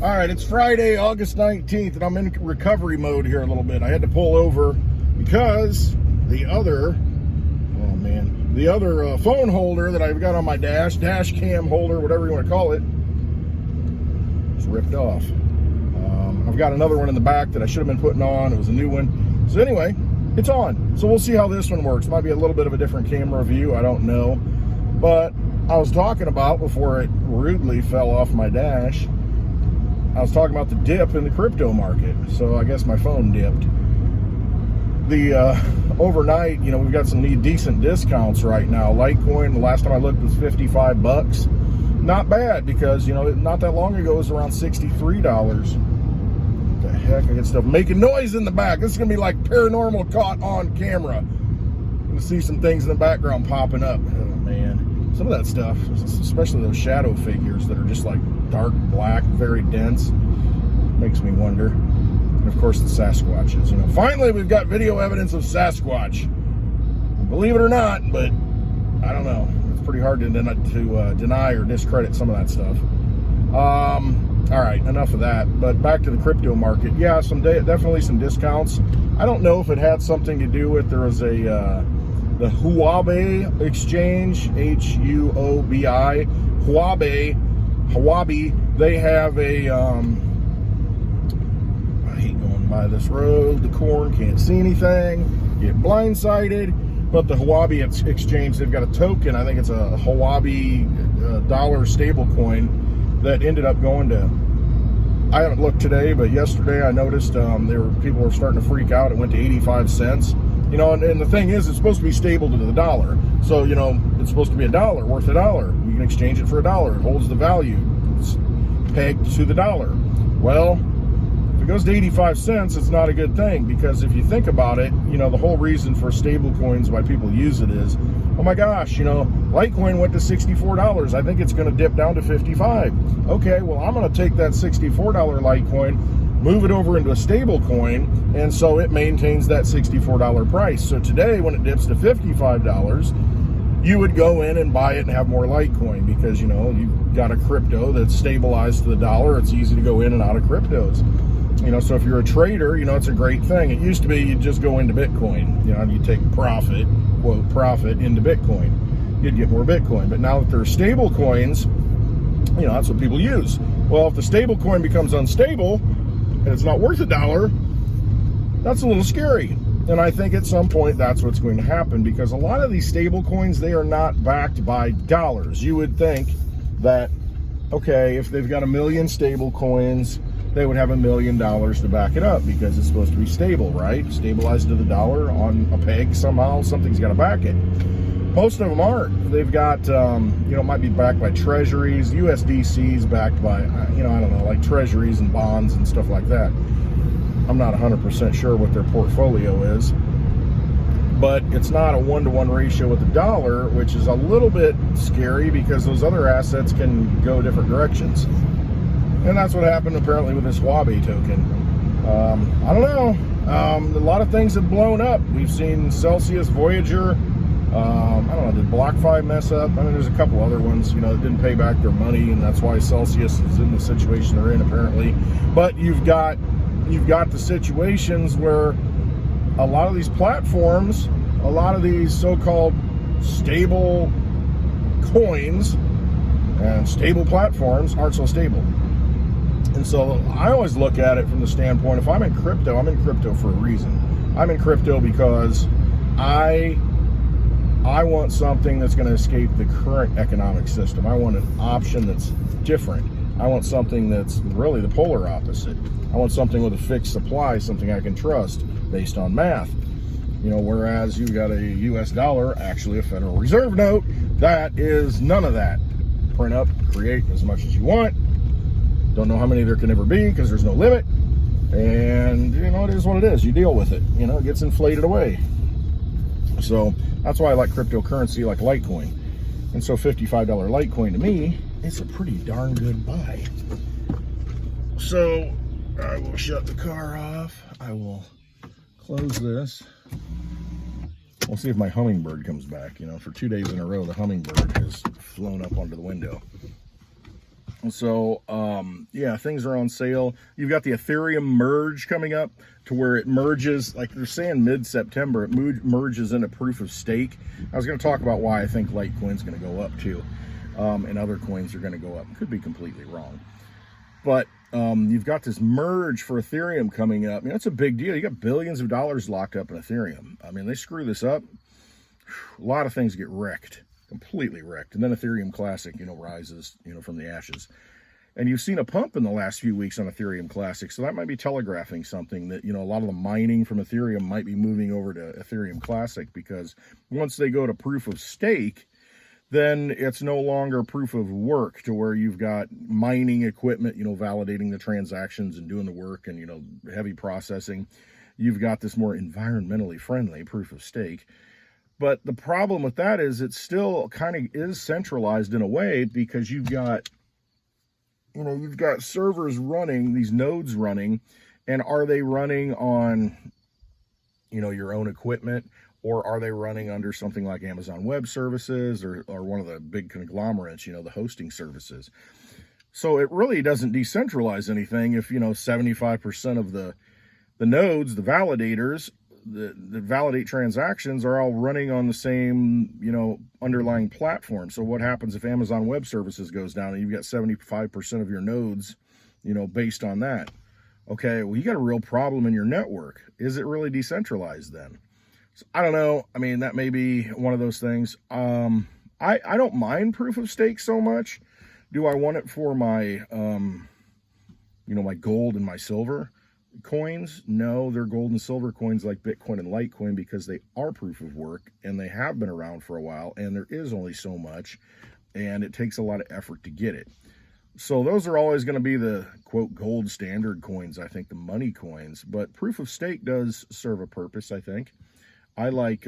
All right, it's Friday, August 19th, and I'm in recovery mode here a little bit. I had to pull over because the other phone holder that I've got on my dash cam holder, whatever you want to call it, is ripped off. I've got another one in the back that I should have been putting on. It was a new one. So anyway, it's on. So we'll see how this one works. Might be a little bit of a different camera view. I don't know. But I was talking about, before it rudely fell off my dash, I was talking about the dip in the crypto market. So I guess my phone dipped. The overnight, we've got some decent discounts right now. Litecoin, the last time I looked, was 55 bucks. Not bad, because not that long ago it was around $63. What the heck? I get stuff making noise in the back. This is gonna be like paranormal caught on camera. I'm gonna see some things in the background popping up. Oh man. Some of that stuff, especially those shadow figures that are just like dark black, very dense, makes me wonder. And of course the Sasquatches. Finally we've got video evidence of Sasquatch. Believe it or not, but I don't know. It's pretty hard to deny or discredit some of that stuff. All right, enough of that. But back to the crypto market. Yeah, definitely some discounts. I don't know if it had something to do with, there was the Huobi exchange, Huobi, Huobi. They have a, I hate going by this road, the corn, can't see anything, get blindsided. But the Huobi exchange, they've got a token, I think it's a Huobi dollar stable coin that ended up going to, I haven't looked today, but yesterday I noticed people were starting to freak out. It went to 85 cents. And the thing is, it's supposed to be stable to the dollar. So, it's supposed to be $1, worth $1. You can exchange it for $1. It holds the value. It's pegged to the dollar. Well, if it goes to 85 cents, it's not a good thing, because if you think about it, the whole reason for stable coins, why people use it is, oh my gosh, Litecoin went to $64. I think it's going to dip down to 55. Okay, well, I'm going to take that $64 Litecoin, move it over into a stable coin, and so it maintains that $64 price. So today, when it dips to $55, you would go in and buy it and have more Litecoin, because you've got a crypto that's stabilized to the dollar. It's easy to go in and out of cryptos. So if you're a trader, it's a great thing. It used to be you'd just go into Bitcoin, and you take profit, quote, profit into Bitcoin. You'd get more Bitcoin. But now that there are stable coins, that's what people use. Well, if the stable coin becomes unstable and it's not worth $1, that's a little scary. And I think at some point that's what's going to happen, because a lot of these stable coins, they are not backed by dollars. You would think that, okay, if they've got 1 million stable coins, they would have $1 million to back it up, because it's supposed to be stable, right? Stabilized to the dollar on a peg somehow. Something's got to back it. Most of them aren't. They've got, it might be backed by treasuries. USDC's backed by, I don't know, like treasuries and bonds and stuff like that. I'm not 100% sure what their portfolio is. But it's not a 1-to-1 ratio with the dollar, which is a little bit scary, because those other assets can go different directions. And that's what happened apparently with this Huobi token. I don't know. A lot of things have blown up. We've seen Celsius, Voyager. I don't know, did BlockFi mess up? I mean, there's a couple other ones, that didn't pay back their money, and that's why Celsius is in the situation they're in, apparently. But you've got the situations where a lot of these platforms, a lot of these so-called stable coins and stable platforms aren't so stable. And so I always look at it from the standpoint, if I'm in crypto for a reason. I'm in crypto because I want something that's going to escape the current economic system. I want an option that's different. I want something that's really the polar opposite. I want something with a fixed supply, something I can trust based on math. Whereas you've got a US dollar, actually a Federal Reserve note, that is none of that. Print up, create as much as you want. Don't know how many there can ever be, because there's no limit. And, it is what it is. You deal with it. It gets inflated away. So that's why I like cryptocurrency like Litecoin. And so $55 Litecoin to me is a pretty darn good buy. So I will shut the car off. I will close this. We'll see if my hummingbird comes back. For 2 days in a row, the hummingbird has flown up onto the window. So, yeah, things are on sale. You've got the Ethereum Merge coming up to where it merges, like they're saying mid-September, it merges into proof of stake. I was going to talk about why I think Litecoin's going to go up too, and other coins are going to go up. Could be completely wrong. But you've got this merge for Ethereum coming up. I mean, that's a big deal. You got billions of dollars locked up in Ethereum. I mean, they screw this up, a lot of things get wrecked. Completely wrecked. And then Ethereum Classic, rises, from the ashes. And you've seen a pump in the last few weeks on Ethereum Classic. So that might be telegraphing something that, a lot of the mining from Ethereum might be moving over to Ethereum Classic, because once they go to proof of stake, then it's no longer proof of work, to where you've got mining equipment, validating the transactions and doing the work and, heavy processing. You've got this more environmentally friendly proof of stake. But the problem with that is it still kind of is centralized in a way, because you've got servers running, these nodes running, and are they running on, your own equipment, or are they running under something like Amazon Web Services or one of the big conglomerates, the hosting services? So it really doesn't decentralize anything if, 75% of the nodes, the validators, that validate transactions are all running on the same, underlying platform. So what happens if Amazon Web Services goes down and you've got 75% of your nodes, based on that? Okay, well, you got a real problem in your network. Is it really decentralized then? So, I don't know. I mean, that may be one of those things. I don't mind proof of stake so much. Do I want it for my, my gold and my silver coins? No, they're gold and silver coins like Bitcoin and Litecoin, because they are proof of work and they have been around for a while, and there is only so much, and it takes a lot of effort to get it. So those are always going to be the quote gold standard coins, I think, the money coins. But proof of stake does serve a purpose, I think. I like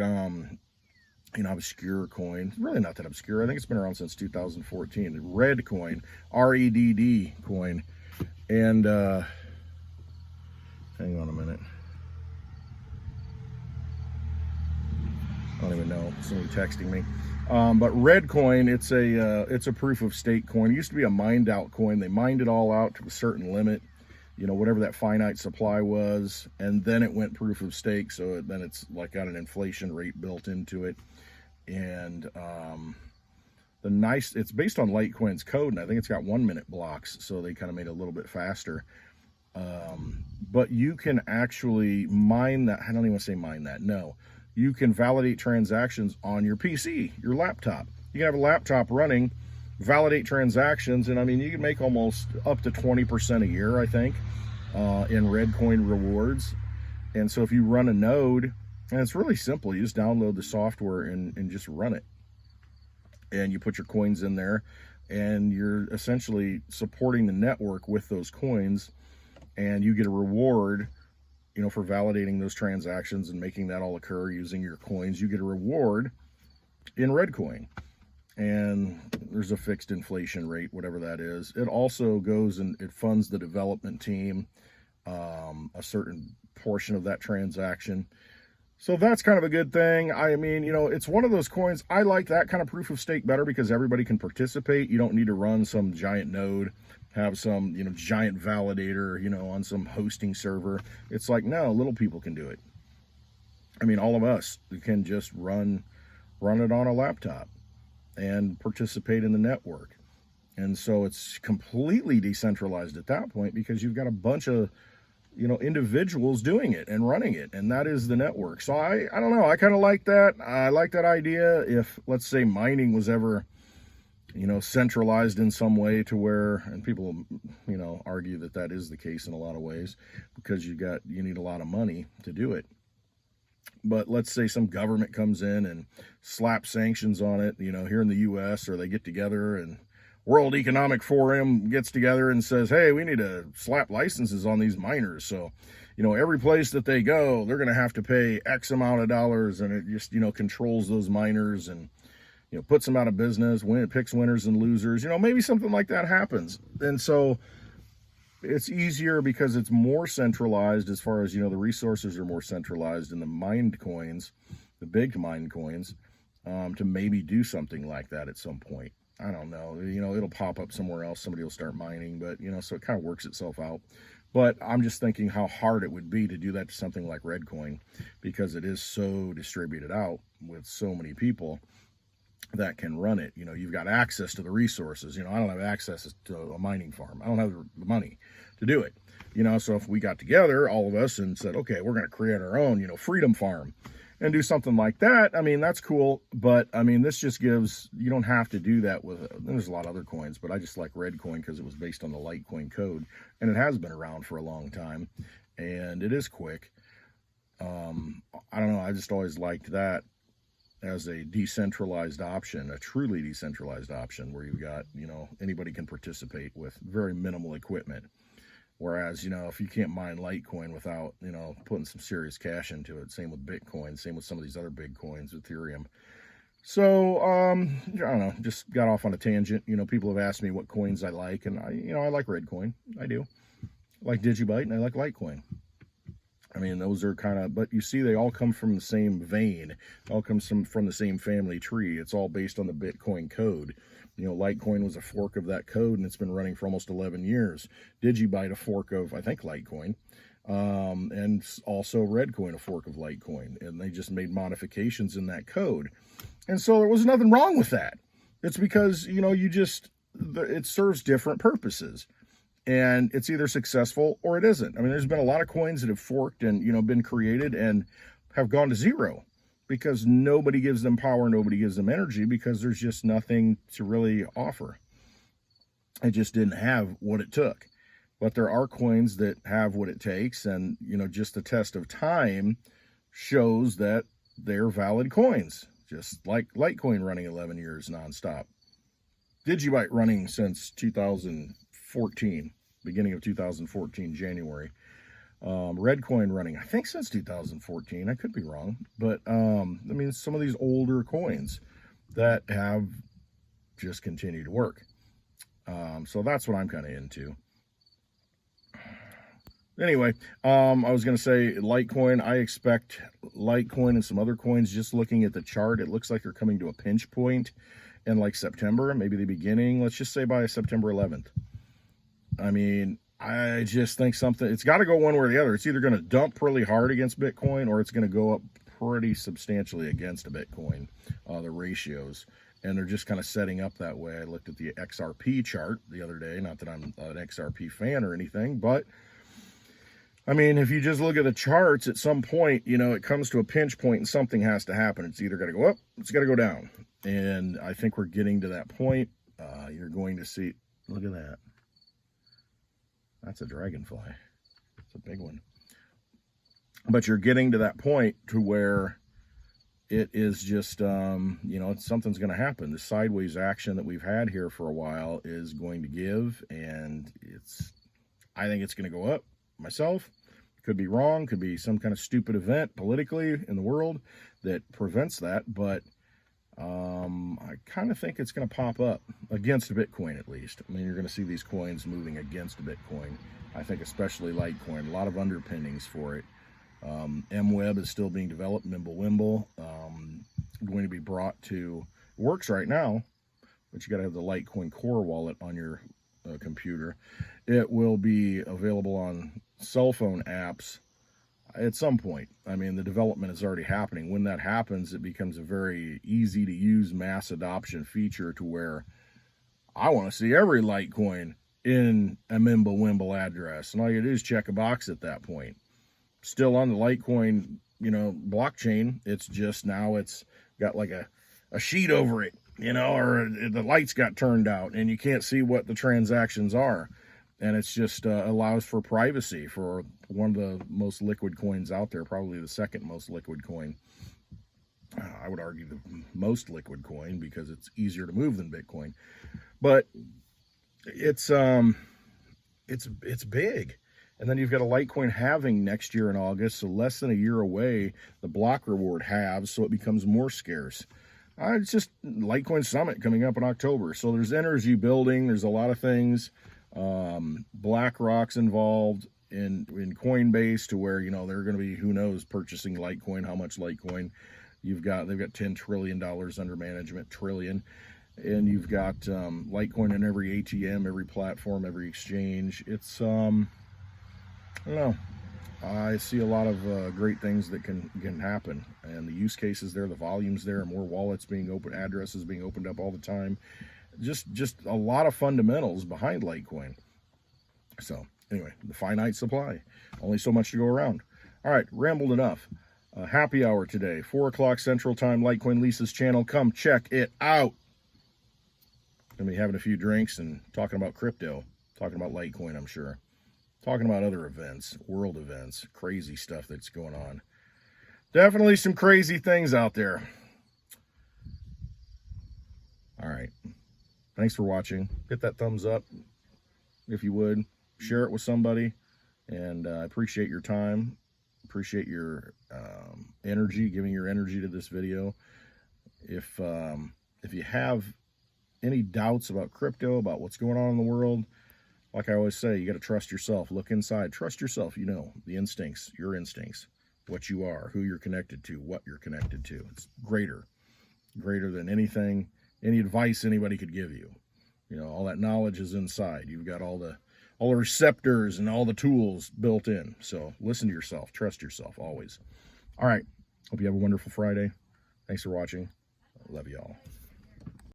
obscure coin, really not that obscure. I think it's been around since 2014. Reddcoin, REDD coin, and hang on a minute. I don't even know. Somebody texting me. But Reddcoin, it's a proof of stake coin. It used to be a mined out coin. They mined it all out to a certain limit, whatever that finite supply was, and then it went proof of stake. So then it's like got an inflation rate built into it, and it's based on Litecoin's code, and I think it's got 1 minute blocks, so they kind of made it a little bit faster. But you can actually mine that. I don't even want to say mine that. No, you can validate transactions on your PC, your laptop. You can have a laptop running, validate transactions, and I mean, you can make almost up to 20% a year, I think, in Reddcoin rewards. And so if you run a node, and it's really simple, you just download the software and just run it. And you put your coins in there, and you're essentially supporting the network with those coins. And you get a reward, for validating those transactions and making that all occur using your coins. You get a reward in Reddcoin, and there's a fixed inflation rate, whatever that is. It also goes and it funds the development team, a certain portion of that transaction. So that's kind of a good thing. I mean, it's one of those coins. I like that kind of proof of stake better, because everybody can participate. You don't need to run some giant node, have some, giant validator, on some hosting server. It's like, no, little people can do it. I mean, all of us can just run it on a laptop and participate in the network. And so it's completely decentralized at that point, because you've got a bunch of, individuals doing it and running it, and that is the network. So I don't know. I kind of like that. I like that idea. If, let's say, mining was ever, centralized in some way, to where, and people, argue that is the case in a lot of ways, because you need a lot of money to do it. But let's say some government comes in and slaps sanctions on it, here in the US, or they get together and World Economic Forum gets together and says, hey, we need to slap licenses on these miners. So, every place that they go, they're going to have to pay X amount of dollars, and it just, controls those miners and, puts them out of business, when it picks winners and losers, maybe something like that happens. And so it's easier because it's more centralized, as far as, the resources are more centralized in the mined coins, the big mined coins, to maybe do something like that at some point. I don't know, it'll pop up somewhere else. Somebody will start mining, but, so it kind of works itself out. But I'm just thinking how hard it would be to do that to something like Reddcoin, because it is so distributed out with so many people that can run it. You've got access to the resources. I don't have access to a mining farm. I don't have the money to do it. So if we got together, all of us, and said, okay, we're going to create our own, freedom farm and do something like that, I mean, that's cool. But I mean, this just gives, you don't have to do that with, there's a lot of other coins, but I just like Reddcoin because it was based on the Litecoin code, and it has been around for a long time, and it is quick. I don't know, I just always liked that as a decentralized option, a truly decentralized option, where you've got, anybody can participate with very minimal equipment. Whereas, if you can't mine Litecoin without, putting some serious cash into it, same with Bitcoin, same with some of these other big coins, Ethereum. So, I don't know, just got off on a tangent. People have asked me what coins I like, and I like Reddcoin. I do. I like DigiByte, and I like Litecoin. I mean, those are kind of, but you see, they all come from the same vein. It all comes from the same family tree. It's all based on the Bitcoin code. Litecoin was a fork of that code, and it's been running for almost 11 years. DigiByte, a fork of, I think, Litecoin. And also Reddcoin, a fork of Litecoin. And they just made modifications in that code. And so there was nothing wrong with that. It's because, it serves different purposes. And it's either successful or it isn't. I mean, there's been a lot of coins that have forked and, been created and have gone to zero, because nobody gives them power, nobody gives them energy, because there's just nothing to really offer. It just didn't have what it took. But there are coins that have what it takes, and, just the test of time shows that they're valid coins, just like Litecoin running 11 years nonstop. DigiByte running since 2014, beginning of 2014, January. Reddcoin running, I think, since 2014. I could be wrong, but I mean, some of these older coins that have just continued to work. So that's what I'm kind of into. Anyway, I was going to say Litecoin. I expect Litecoin and some other coins, just looking at the chart, it looks like they're coming to a pinch point in like September, maybe the beginning, let's just say by September 11th. I mean, I just think it's got to go one way or the other. It's either going to dump really hard against Bitcoin, or it's going to go up pretty substantially against a Bitcoin, the ratios. And they're just kind of setting up that way. I looked at the XRP chart the other day. Not that I'm an XRP fan or anything, but I mean, if you just look at the charts, at some point, it comes to a pinch point and something has to happen. It's either got to go up, it's got to go down. And I think we're getting to that point. You're going to see, look at that. That's a dragonfly. It's a big one. But you're getting to that point to where it is just, something's going to happen. The sideways action that we've had here for a while is going to give, and I think it's going to go up myself. Could be wrong, could be some kind of stupid event politically in the world that prevents that, but I kind of think it's going to pop up against Bitcoin, at least. I mean, you're going to see these coins moving against Bitcoin. I think especially Litecoin, a lot of underpinnings for it. MWeb is still being developed, Mimblewimble, going to be brought to, works right now, but you got to have the Litecoin core wallet on your computer. It will be available on cell phone apps at some point. I mean, the development is already happening. When that happens, it becomes a very easy to use mass adoption feature to where I want to see every Litecoin in a Mimblewimble address. And all you do is check a box at that point. Still on the Litecoin, blockchain. It's just now it's got like a sheet over it, or the lights got turned out and you can't see what the transactions are. And it's just allows for privacy for one of the most liquid coins out there, probably the second most liquid coin. I would argue the most liquid coin because it's easier to move than Bitcoin. But it's big. And then you've got a Litecoin halving next year in August, so less than a year away, the block reward halves, so it becomes more scarce. It's just Litecoin Summit coming up in October. So there's energy building, there's a lot of things. BlackRock's involved in Coinbase to where, they're going to be, who knows, purchasing Litecoin, how much Litecoin. They've got $10 trillion under management, trillion. and you've got Litecoin in every ATM, every platform, every exchange. It's I don't know. I see a lot of great things that can happen, and the use cases there, the volumes there, more wallets being open, addresses being opened up all the time. Just a lot of fundamentals behind Litecoin. So anyway, the finite supply, only so much to go around. All right, rambled enough. Happy hour today, 4 o'clock Central Time, Litecoin Lisa's channel. Come check it out. Gonna be having a few drinks and talking about crypto, talking about Litecoin, I'm sure. Talking about other events, world events, crazy stuff that's going on. Definitely some crazy things out there. All right. Thanks for watching. Hit that thumbs up if you would. Share it with somebody. And I appreciate your time. Appreciate your energy, giving your energy to this video. If you have any doubts about crypto, about what's going on in the world, like I always say, you got to trust yourself. Look inside. Trust yourself. You know, the instincts, your instincts, what you are, who you're connected to, what you're connected to. It's greater than anything, any advice anybody could give you. You know, all that knowledge is inside. You've got all the receptors and all the tools built in. So listen to yourself. Trust yourself always. All right. Hope you have a wonderful Friday. Thanks for watching. Love you all.